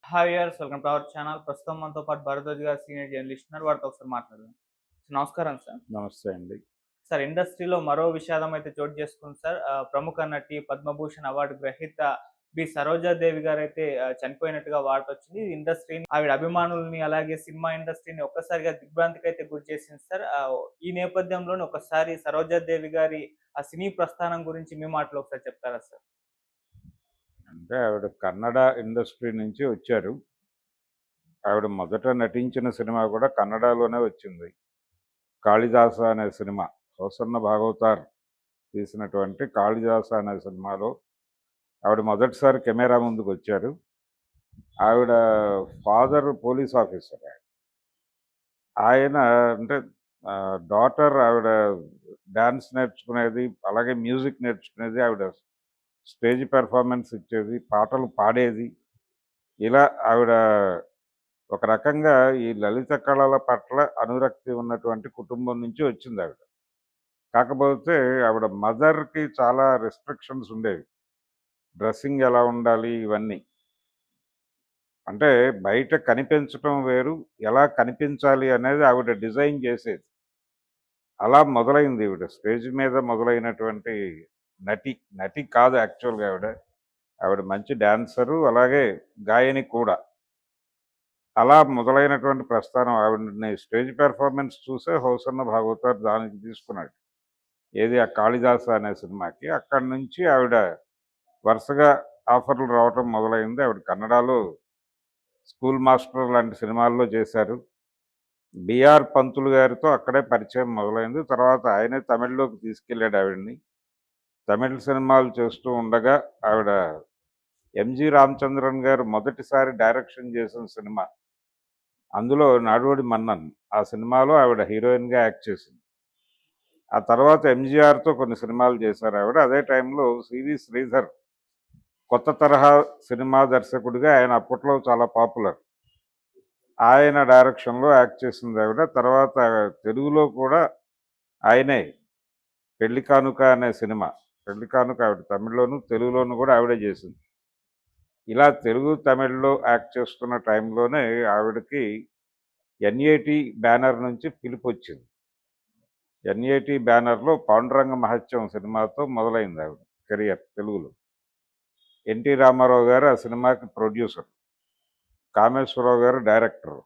Hi viewers, welcome to our channel. ప్రస్తుతం మనతో పాటు భరద్వాజ్ గారు సీనియర్ జర్నలిస్ట్ ఉన్నారు. వారితో ఒకసారి మాట్లాడదాం. నమస్కారం సార్. నమస్తే అండి. సార్, ఇండస్ట్రీలో మరో విషాదం అయితే చోటు చేసుకుంది సార్. ప్రముఖ నటి, పద్మభూషణ్ అవార్డు గ్రహీత సరోజాదేవి గారైతే చనిపోయినట్టుగా వార్త వచ్చింది. ఇండస్ట్రీని, ఆవిడ అభిమానుల్ని, అలాగే సినిమా ఇండస్ట్రీని ఒక్కసారిగా దిగ్భ్రాంతికైతే గురి చేసింది సార్. ఈ నేపథ్యంలోనే ఒకసారి సరోజాదేవి గారి ఆ సినీ ప్రస్థానం గురించి మీ మాటలో ఒకసారి చెప్తారా సార్? అంటే ఆవిడ కన్నడ ఇండస్ట్రీ నుంచి వచ్చారు. ఆవిడ మొదట నటించిన సినిమా కూడా కన్నడలోనే వచ్చింది. 'కాళిదాస' అనే సినిమా. హోసన్న భాగవతార్ తీసినటువంటి 'కాళిదాస' అనే సినిమాలో ఆవిడ మొదటిసారి కెమెరా ముందుకొచ్చారు. ఆవిడ ఫాదర్ పోలీస్ ఆఫీసర్. ఆయన అంటే డాటర్ ఆవిడ డాన్స్ నేర్చుకునేది, అలాగే మ్యూజిక్ నేర్చుకునేది. ఆవిడ స్టేజ్ పెర్ఫార్మెన్స్ ఇచ్చేది, పాటలు పాడేది. ఇలా ఆవిడ ఒక రకంగా ఈ లలిత కళల పట్ల అనురక్తి ఉన్నటువంటి కుటుంబం నుంచి వచ్చింది ఆవిడ. కాకపోతే ఆవిడ మదర్‌కి చాలా రెస్ట్రిక్షన్స్ ఉండేవి. డ్రెస్సింగ్ ఎలా ఉండాలి ఇవన్నీ. అంటే బయట కనిపించటం వేరు, ఎలా కనిపించాలి అనేది ఆవిడ డిజైన్ చేసేది. అలా మొదలైంది ఈవిడ. స్టేజ్ మీద మొదలైనటువంటి నటి. నటి కాదు యాక్చువల్‌గా ఆవిడ. ఆవిడ మంచి డాన్సరు, అలాగే గాయని కూడా. అలా మొదలైనటువంటి ప్రస్థానం. ఆవిడని స్టేజ్ పెర్ఫార్మెన్స్ చూసే హోసన్న భాగవతార్ దానికి తీసుకున్నాడు. ఏది ఆ 'కాళిదాస' అనే సినిమాకి. అక్కడి నుంచి ఆవిడ వరుసగా ఆఫర్‌లు రావటం మొదలైంది. ఆవిడ కన్నడలో 'స్కూల్ మాస్టర్' లాంటి సినిమాల్లో చేశారు. బిఆర్ పంతులు గారితో అక్కడే పరిచయం మొదలైంది. తర్వాత ఆయనే తమిళ్‌లోకి తీసుకెళ్ళాడు ఆవిడని. తమిళ్ సినిమాలు చేస్తూ ఉండగా ఆవిడ ఎంజి రామచంద్రన్ గారు మొదటిసారి డైరెక్షన్ చేసిన సినిమా. అందులో 'నాడోడి మన్నన్' ఆ సినిమాలో ఆవిడ హీరోయిన్‌గా యాక్ట్ చేసింది. ఆ తర్వాత ఎంజీఆర్‌తో కొన్ని సినిమాలు చేశారు ఆవిడ. అదే టైంలో సివి శ్రీధర్ కొత్త తరహా సినిమా దర్శకుడిగా, ఆయన అప్పట్లో చాలా పాపులర్. ఆయన డైరెక్షన్‌లో యాక్ట్ చేసింది ఆవిడ. తర్వాత తెలుగులో కూడా ఆయనే 'పెళ్లి కానుక' అనే సినిమా. 'పెళ్లి కానుక' ఆవిడ తమిళ్‌లోను, తెలుగులోను కూడా ఆవిడే చేసింది. ఇలా తెలుగు, తమిళ్‌లో యాక్ట్ చేస్తున్న టైంలోనే ఆవిడకి ఎన్ఏటి బ్యానర్ నుంచి పిలుపొచ్చింది. ఎన్ఏటి బ్యానర్‌లో 'పాండురంగ మహత్యం' సినిమాతో మొదలైంది ఆవిడ కెరియర్ తెలుగులో. ఎన్టీ రామారావు గారు ఆ సినిమాకి ప్రొడ్యూసర్. కామేశ్వరరావు గారు డైరెక్టర్.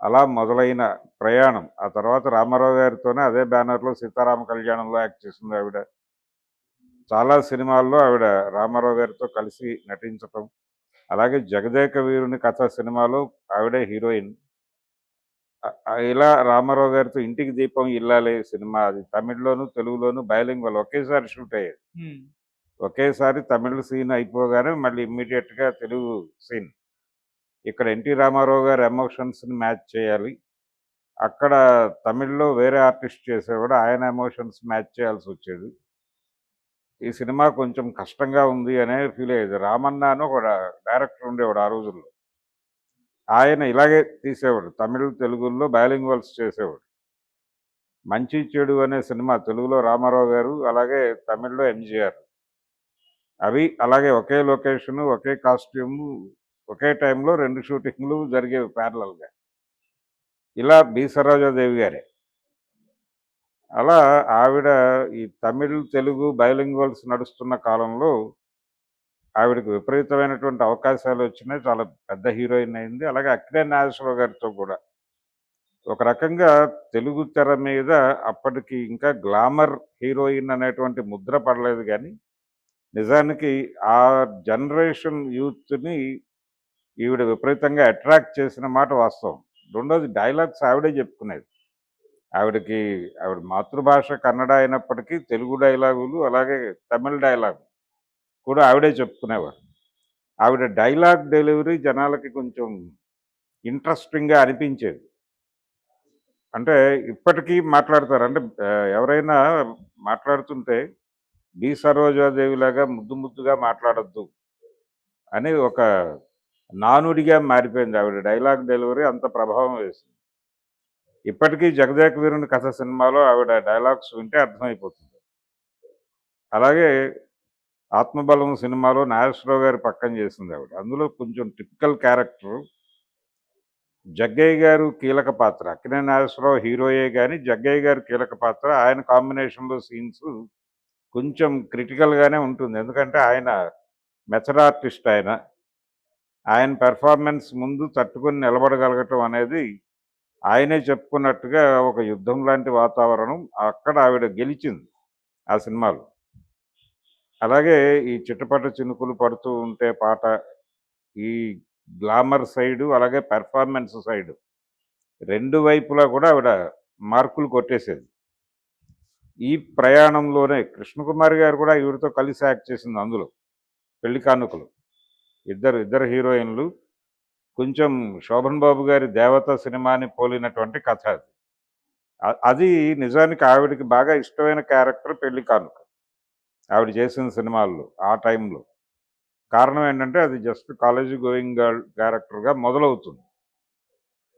అలా మొదలైన ప్రయాణం. ఆ తర్వాత రామారావు గారితోనే అదే బ్యానర్‌లో 'సీతారామ కళ్యాణంలో' యాక్ట్ చేసింది ఆవిడ. చాలా సినిమాల్లో ఆవిడ రామారావు గారితో కలిసి నటించటం. అలాగే 'జగదేక వీరుని కథ' సినిమాలో ఆవిడే హీరోయిన్. ఇలా రామారావు గారితో 'ఇంటికి దీపం ఇల్లాలే' సినిమా, అది తమిళ్‌లోను, తెలుగులోను బైలింగ్వల్ ఒకేసారి షూట్ అయ్యేది. ఒకేసారి తమిళ్ సీన్ అయిపోగానే మళ్ళీ ఇమ్మీడియట్‌గా తెలుగు సీన్. ఇక్కడ ఎన్టీ రామారావు గారి ఎమోషన్స్‌ని మ్యాచ్ చేయాలి. అక్కడ తమిళ్‌లో వేరే ఆర్టిస్ట్ చేసేవాడు, ఆయన ఎమోషన్స్ మ్యాచ్ చేయాల్సొచ్చేది. ఈ సినిమా కొంచెం కష్టంగా ఉంది అనే ఫీల్ అయ్యేది. రామన్న అని ఒక డైరెక్టర్ ఉండేవాడు ఆ రోజుల్లో. ఆయన ఇలాగే తీసేవాడు. తమిళ్, తెలుగుల్లో బైలింగ్వల్స్ చేసేవాడు. 'మంచి చెడు' అనే సినిమా తెలుగులో రామారావు గారు, అలాగే తమిళ్లో ఎంజీఆర్. అవి అలాగే ఒకే లొకేషను, ఒకే కాస్ట్యూము, ఒకే టైంలో 2 షూటింగ్‌లు జరిగేవి ప్యారలల్‌గా. ఇలా సరోజాదేవి గారే. అలా ఆవిడ ఈ తమిళ్, తెలుగు బైలింగ్వల్స్ నడుస్తున్న కాలంలో ఆవిడకి విపరీతమైనటువంటి అవకాశాలొచ్చినాయి. చాలా పెద్ద హీరోయిన్ అయింది. అలాగే అక్కినేని నాగేశ్వరరావు గారితో కూడా. ఒక రకంగా తెలుగు తెర మీద అప్పటికి ఇంకా గ్లామర్ హీరోయిన్ అనేటువంటి ముద్ర పడలేదు గానీ, నిజానికి ఆ జనరేషన్ యూత్‌ని ఈవిడ విపరీతంగా అట్రాక్ట్ చేసిన మాట వాస్తవం. రెండోది డైలాగ్స్ ఆవిడే చెప్పుకునేది. ఆవిడకి ఆవిడ మాతృభాష కన్నడ అయినప్పటికీ తెలుగు డైలాగులు, అలాగే తమిళ్ డైలాగ్ కూడా ఆవిడే చెప్పుకునేవారు. ఆవిడ డైలాగ్ డెలివరీ జనాలకి కొంచెం ఇంట్రెస్టింగ్‌గా అనిపించేది. అంటే ఇప్పటికీ మాట్లాడతారు. అంటే ఎవరైనా మాట్లాడుతుంటే సరోజాదేవిలాగా ముద్దు ముద్దుగా మాట్లాడొద్దు అని ఒక నానుడిగా మారిపోయింది. ఆవిడ డైలాగ్ డెలివరీ అంత ప్రభావం వేసింది. ఇప్పటికీ 'జగదేక వీరుని కథ' సినిమాలో ఆవిడ డైలాగ్స్ వింటే అర్థమైపోతుంది. అలాగే ఆత్మబలం సినిమాలో నాగేశ్వరరావు గారి పక్కన చేసింది ఆవిడ. అందులో కొంచెం టిపికల్ క్యారెక్టర్. జగ్గయ్య గారు కీలక పాత్ర. అక్కినేని నాగేశ్వరరావు హీరోయే గాని జగ్గయ్య గారు కీలక పాత్ర. ఆయన కాంబినేషన్‌లో సీన్స్ కొంచెం క్రిటికల్‌గానే ఉంటుంది. ఎందుకంటే ఆయన మెథడ్ ఆర్టిస్ట్ ఆయన. ఆయన పెర్ఫార్మన్స్ ముందు తట్టుకొని నిలబడగలగటం అనేది ఆయనే చెప్పుకున్నట్టుగా ఒక యుద్ధం లాంటి వాతావరణం. అక్కడ ఆవిడ గెలిచింది ఆ సినిమాలో. అలాగే ఈ చిటపట చినుకులు పడుతూ ఉంటే పాట, ఈ గ్లామర్ సైడు, అలాగే పెర్ఫార్మన్స్ సైడు 2 వైపులా కూడా ఆవిడ మార్కులు కొట్టేసేది. ఈ ప్రయాణంలోనే కృష్ణకుమారి గారు కూడా ఈవిడతో కలిసి యాక్ట్ చేసింది అందులో 'పెళ్లి కానుకలు'. ఇద్దరు హీరోయిన్‌లు. కొంచెం శోభన్ బాబు గారి 'దేవత' సినిమాని పోలినటువంటి కథ అది. అది నిజానికి ఆవిడకి బాగా ఇష్టమైన క్యారెక్టర్ 'పెళ్లి కానుక' ఆవిడ చేసిన సినిమాల్లో ఆ టైంలో. కారణం ఏంటంటే అది జస్ట్ కాలేజీ గోయింగ్ గర్ల్ క్యారెక్టర్‌గా మొదలవుతుంది.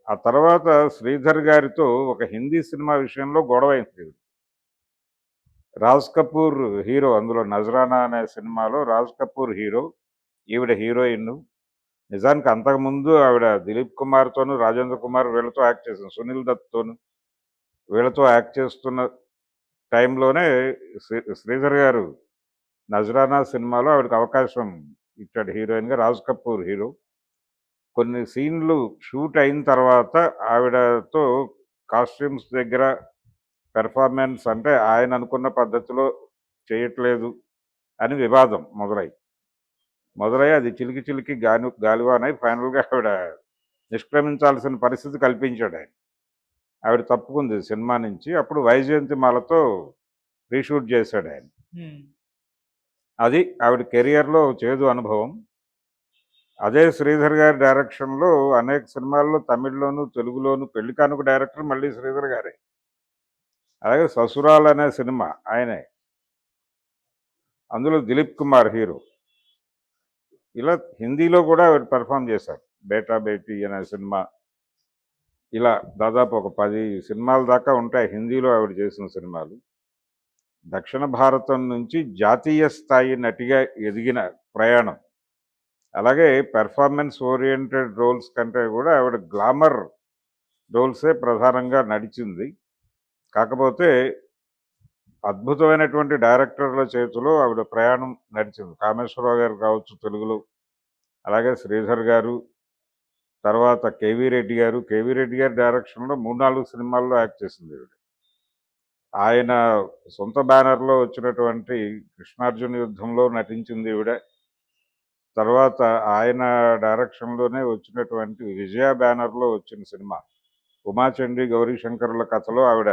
ఆ తర్వాత శ్రీధర్ గారితో ఒక హిందీ సినిమా విషయంలో గొడవైంది. రాజ్ కపూర్ హీరో అందులో 'నజరానా' అనే సినిమాలో రాజ్ కపూర్ హీరో. ఈవిడ హీరోయిన్. నిజానికి అంతకుముందు ఆవిడ దిలీప్ కుమార్‌తోను, రాజేంద్ర కుమార్ వీళ్ళతో యాక్ట్ చేసింది. సునీల్ దత్‌తోను వీళ్ళతో యాక్ట్ చేస్తున్న టైంలోనే శ్రీధర్ గారు 'నజరానా' సినిమాలో ఆవిడకి అవకాశం ఇచ్చాడు హీరోయిన్‌గా. రాజ్ కపూర్ హీరో. కొన్ని సీన్‌లు షూట్ అయిన తర్వాత ఆవిడతో కాస్ట్యూమ్స్ దగ్గర పెర్ఫార్మెన్స్ అంటే ఆయన అనుకున్న పద్ధతిలో చేయట్లేదు అని వివాదం మొదలై అది చిలికి చిలికి గాలివానై ఫైనల్‌గా ఆవిడ నిష్క్రమించాల్సిన పరిస్థితి కల్పించాడు ఆయన. ఆవిడ తప్పుకుంది సినిమా నుంచి. అప్పుడు వైజయంతిమాలతో రీషూట్ చేశాడు ఆయన. హ్మ్. అది ఆవిడ కెరియర్‌లో చేదు అనుభవం. అదే శ్రీధర్ గారి డైరెక్షన్‌లో అనేక సినిమాల్లో తమిళ్‌లోను, తెలుగులోను 'పెళ్లి కానుక' డైరెక్టర్ మళ్ళీ శ్రీధర్ గారే. అలాగే 'ససురాల్' అనే సినిమా ఆయనే. అందులో దిలీప్ కుమార్ హీరో. ఇలా హిందీలో కూడా ఆవిడ పెర్ఫార్మ్ చేశారు. 'బేటా బేటీ' అనే సినిమా. ఇలా దాదాపు ఒక 10 సినిమాల దాకా ఉంటాయి హిందీలో ఆవిడ చేసిన సినిమాలు. దక్షిణ భారతం నుంచి జాతీయ స్థాయి నటిగా ఎదిగిన ప్రయాణం. అలాగే పెర్ఫార్మెన్స్ ఓరియెంటెడ్ రోల్స్ కంటే కూడా ఆవిడ గ్లామర్ రోల్సే ప్రధానంగా నడిచింది. కాకపోతే అద్భుతమైనటువంటి డైరెక్టర్ల చేతిలో ఆవిడ ప్రయాణం నడిచింది. కామేశ్వరరావు గారు కావచ్చు తెలుగులో, అలాగే శ్రీధర్ గారు, తర్వాత కేవీ రెడ్డి గారు. కేవీ రెడ్డి గారి డైరెక్షన్‌లో 3, 4 సినిమాల్లో యాక్ట్ చేసింది ఈవిడ. ఆయన సొంత బ్యానర్‌లో వచ్చినటువంటి 'కృష్ణార్జున యుద్ధంలో' నటించింది ఈవిడ. తర్వాత ఆయన డైరెక్షన్‌లోనే వచ్చినటువంటి 'విజయ' బ్యానర్‌లో వచ్చిన సినిమా 'ఉమాచండి గౌరీశంకరుల' కథలో ఆవిడ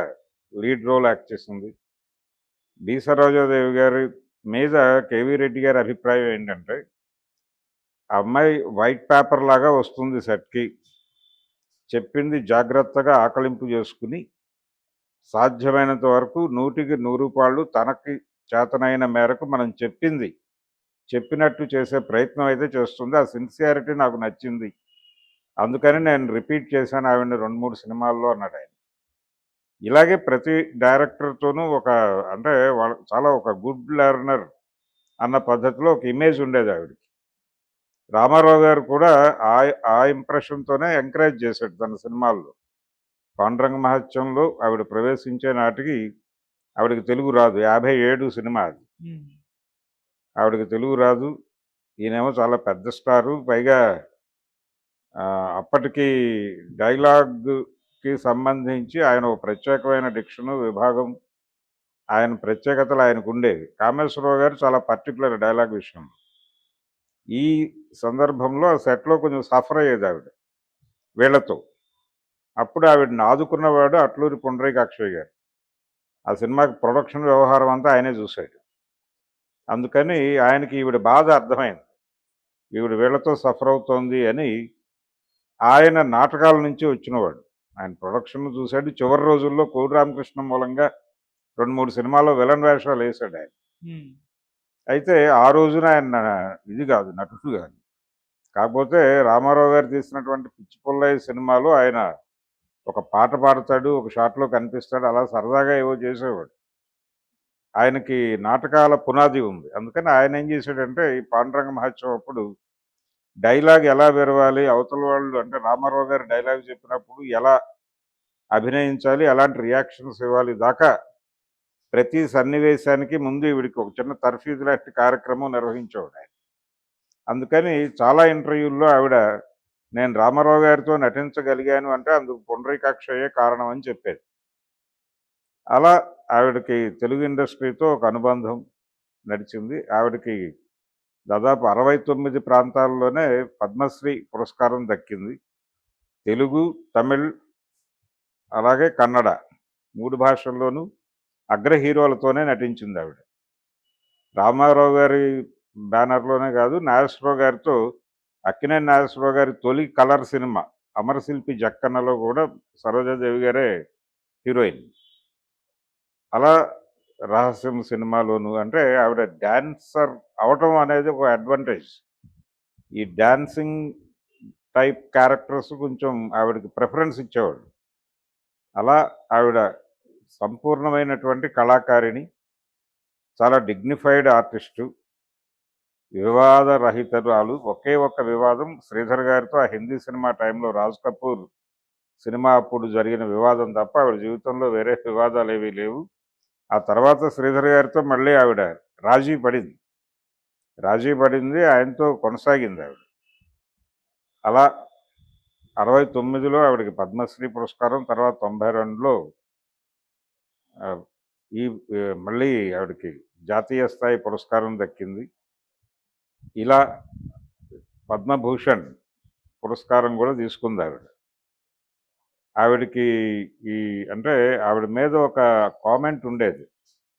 లీడ్ రోల్ యాక్ట్ చేసింది. బి. సరోజాదేవి గారి మీద కేవీ రెడ్డి గారి అభిప్రాయం ఏంటంటే, ఆ అమ్మాయి వైట్ పేపర్ లాగా వస్తుంది సెట్‌కి. చెప్పింది జాగ్రత్తగా ఆకలింపు చేసుకుని, సాధ్యమైనంత వరకు 100కి 100 పాళ్ళు తనకి చేతనైన మేరకు మనం చెప్పినట్టు చేసే ప్రయత్నం అయితే చేస్తుంది. ఆ సిన్సియారిటీ నాకు నచ్చింది. అందుకని నేను రిపీట్ చేశాను ఆవిడని 2, 3 సినిమాల్లో అన్నాడాయన. ఇలాగే ప్రతి డైరెక్టర్‌తోనూ అంటే వాళ్ళు చాలా ఒక గుడ్ లెర్నర్ అన్న పద్ధతిలో ఒక ఇమేజ్ ఉండేది ఆవిడకి. రామారావు గారు కూడా ఆ ఆ ఇంప్రెషన్‌తోనే ఎంకరేజ్ చేశాడు తన సినిమాల్లో. 'పాండురంగ మహత్యంలో' ఆవిడ ప్రవేశించే నాటికి ఆవిడకి తెలుగు రాదు. 57 సినిమా అది. హ్మ్. ఆవిడకి తెలుగు రాదు. ఈయనేమో చాలా పెద్ద స్టారు. పైగా అప్పటికి డైలాగ్‌కి సంబంధించి ఆయన ఒక ప్రత్యేకమైన డిక్షను, విభాగం, ఆయన ప్రత్యేకతలు ఆయనకుండేవి. కామేశ్వరరావు గారు చాలా పర్టిక్యులర్ డైలాగ్ విషయంలో. ఈ సందర్భంలో ఆ సెట్‌లో కొంచెం సఫర్ అయ్యేది ఆవిడ వీళ్ళతో. అప్పుడు ఆవిడని ఆదుకున్నవాడు అట్లూరి పుండరీకాక్షయ్య గారు. ఆ సినిమాకి ప్రొడక్షన్ వ్యవహారం అంతా ఆయనే చూశాడు. అందుకని ఆయనకి ఈవిడ బాధ అర్థమైంది. ఈవిడ వీళ్ళతో సఫర్ అవుతోంది అని. ఆయన నాటకాల నుంచి వచ్చినవాడు. ఆయన ప్రొడక్షన్ చూశాడు. చివరి రోజుల్లో కోడి రామకృష్ణ మూలంగా 2, 3 సినిమాల్లో విలన్ వేషాలు వేశాడు ఆయన. హ్మ్. అయితే ఆ రోజున ఆయన ఇది కాదు, నటుడు కాదు. కాకపోతే రామారావు గారు తీసినటువంటి 'పిచ్చి పుల్లయ్య' సినిమాలో ఆయన ఒక పాట పాడతాడు, ఒక షాట్‌లో కనిపిస్తాడు. అలా సరదాగా ఏవో చేసేవాడు. ఆయనకి నాటకాల పునాది ఉంది. అందుకని ఆయన ఏం చేశాడంటే ఈ పాండురంగ మహోత్సవం అప్పుడు డైలాగ్ ఎలా విరవాలి, అవతల వాళ్ళు అంటే రామారావు గారు డైలాగ్ చెప్పినప్పుడు ఎలా అభినయించాలి, ఎలాంటి రియాక్షన్స్ ఇవ్వాలి దాకా ప్రతి సన్నివేశానికి ముందు ఈవిడికి ఒక చిన్న తర్ఫీదు లాంటి కార్యక్రమం నిర్వహించేవాడు ఆయన. అందుకని చాలా ఇంటర్వ్యూల్లో ఆవిడ నేను రామారావు గారితో నటించగలిగాను అంటే అందుకు పుండరీకాక్షయే కారణం అని చెప్పేది. అలా ఆవిడకి తెలుగు ఇండస్ట్రీతో ఒక అనుబంధం నడిచింది. ఆవిడకి దాదాపు 69 ప్రాంతాల్లోనే పద్మశ్రీ పురస్కారం దక్కింది. తెలుగు, తమిళ్ అలాగే కన్నడ 3 భాషల్లోనూ అగ్ర హీరోలతోనే నటించింది ఆవిడ. రామారావు గారి బ్యానర్‌లోనే కాదు, నాగేశ్వరరావు గారితో అక్కినేని నాగేశ్వరరావు గారి తొలి కలర్ సినిమా 'అమరశిల్పి జక్కన్న'లో కూడా సరోజాదేవి గారే హీరోయిన్. అలా 'రహస్యం' సినిమాలోను అంటే ఆవిడ డాన్సర్ అవటం అనేది ఒక అడ్వాంటేజ్. ఈ డాన్సింగ్ టైప్ క్యారెక్టర్స్ కొంచెం ఆవిడకి ప్రిఫరెన్స్ ఇచ్చేవాళ్ళు. అలా ఆవిడ సంపూర్ణమైనటువంటి కళాకారిణి, చాలా డిగ్నిఫైడ్ ఆర్టిస్టు, వివాద రహితురాలు. ఒకే ఒక్క వివాదం శ్రీధర్ గారితో ఆ హిందీ సినిమా టైంలో 'రాజ్ కపూర్' సినిమా అప్పుడు జరిగిన వివాదం తప్ప ఆవిడ జీవితంలో వేరే వివాదాలు ఏవీ లేవు. ఆ తర్వాత శ్రీధర్ గారితో మళ్ళీ ఆవిడ రాజీ పడింది. ఆయనతో కొనసాగింది ఆవిడ. అలా 69లో ఆవిడకి పద్మశ్రీ పురస్కారం, తర్వాత 92లో ఈ మళ్ళీ ఆవిడకి జాతీయ స్థాయి పురస్కారం దక్కింది. ఇలా పద్మభూషణ్ పురస్కారం కూడా తీసుకుంది ఆవిడ. ఆవిడకి ఈ అంటే ఆవిడ మీద ఒక కామెంట్ ఉండేది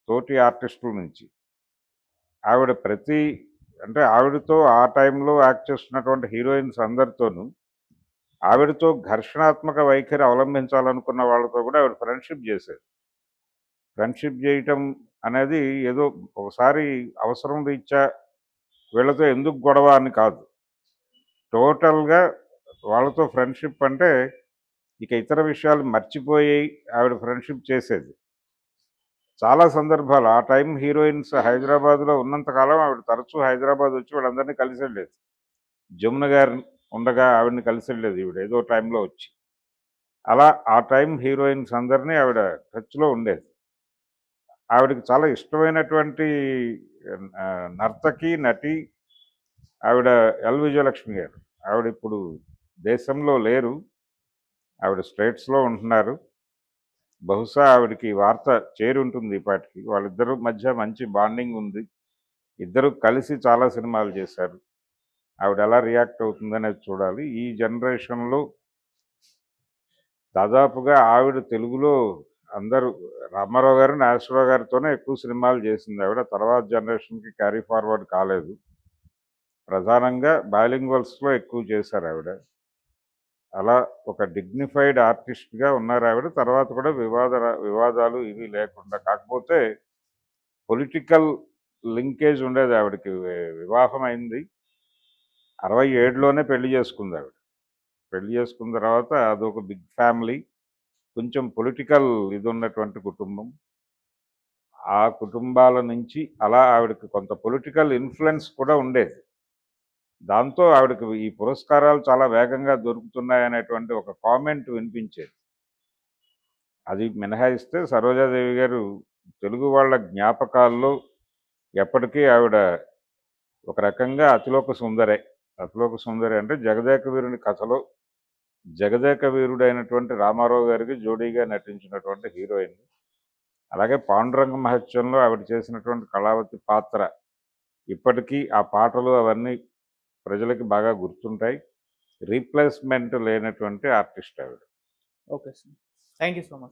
తోటి ఆర్టిస్టుల నుంచి. ఆవిడ అంటే ఆవిడతో ఆ టైంలో యాక్ట్ చేస్తున్నటువంటి హీరోయిన్స్ అందరితోనూ ఆవిడతో ఘర్షణాత్మక వైఖరి అవలంబించాలనుకున్న వాళ్ళతో కూడా ఆవిడ ఫ్రెండ్షిప్ చేసేది. ఫ్రెండ్షిప్ చేయటం అనేది ఏదో ఒకసారి అవసరం రీత్యా వీళ్ళతో ఎందుకు గొడవ అని కాదు. టోటల్గా వాళ్ళతో ఫ్రెండ్షిప్ అంటే ఇక ఇతర విషయాలు మర్చిపోయి ఆవిడ ఫ్రెండ్షిప్ చేసేది. చాలా సందర్భాలు ఆ టైం హీరోయిన్స్ హైదరాబాద్లో ఉన్నంతకాలం ఆవిడ తరచూ హైదరాబాద్ వచ్చి వాళ్ళందరినీ కలిసి వెళ్ళేది. జమున గారు ఉండగా ఆవిడని కలిసి వెళ్ళేది ఈవిడ ఏదో టైంలో వచ్చి. అలా ఆ టైం హీరోయిన్స్ అందరినీ ఆవిడ టచ్లో ఉండేది. ఆవిడకి చాలా ఇష్టమైనటువంటి నర్తకి, నటి ఆవిడ ఎల్ విజయలక్ష్మి గారు. ఆవిడ ఇప్పుడు దేశంలో లేరు, ఆవిడ స్టేట్స్లో ఉంటున్నారు. బహుశా ఆవిడకి ఈ వార్త చేరి ఉంటుంది ఇప్పటికి. వాళ్ళిద్దరి మధ్య మంచి బాండింగ్ ఉంది. ఇద్దరు కలిసి చాలా సినిమాలు చేశారు. ఆవిడ ఎలా రియాక్ట్ అవుతుందనేది చూడాలి. ఈ జనరేషన్లో దాదాపుగా ఆవిడ తెలుగులో అందరూ రామారావు గారు, నాగేశ్వరరావు గారితోనే ఎక్కువ సినిమాలు చేసింది ఆవిడ. తర్వాత జనరేషన్కి క్యారీ ఫార్వర్డ్ కాలేదు. ప్రధానంగా బైలింగ్వల్స్లో ఎక్కువ చేశారు ఆవిడ. అలా ఒక డిగ్నిఫైడ్ ఆర్టిస్ట్గా ఉన్నారు ఆవిడ. తర్వాత కూడా వివాదాలు ఇవి లేకుండా, కాకపోతే పొలిటికల్ లింకేజ్ ఉండేది ఆవిడకి. వివాహం అయింది 67లోనే పెళ్లి చేసుకుంది ఆవిడ. పెళ్లి చేసుకున్న తర్వాత అదొక బిగ్ ఫ్యామిలీ, కొంచెం పొలిటికల్ ఇది ఉన్నటువంటి కుటుంబం. ఆ కుటుంబాల నుంచి అలా ఆవిడకి కొంత పొలిటికల్ ఇన్ఫ్లుయెన్స్ కూడా ఉండేది. దాంతో ఆవిడకి ఈ పురస్కారాలు చాలా వేగంగా దొరుకుతున్నాయనేటువంటి ఒక కామెంట్ వినిపించేది. అది మినహాయిస్తే సరోజాదేవి గారు తెలుగు వాళ్ళ జ్ఞాపకాల్లో ఎప్పటికీ ఆవిడ ఒక రకంగా అతిలోక సుందరే. అతిలోక సుందరి అంటే జగదేక వీరుని కథలో జగదేక వీరుడైనటువంటి రామారావు గారికి జోడీగా నటించినటువంటి హీరోయిన్. అలాగే పాండురంగ మహత్యంలో ఆవిడ చేసినటువంటి కళావతి పాత్ర ఇప్పటికీ ఆ పాటలు అవన్నీ ప్రజలకి బాగా గుర్తుంటాయి. రీప్లేస్మెంట్ లేనటువంటి ఆర్టిస్ట్ ఆవిడ. Okay sir. Thank you so much.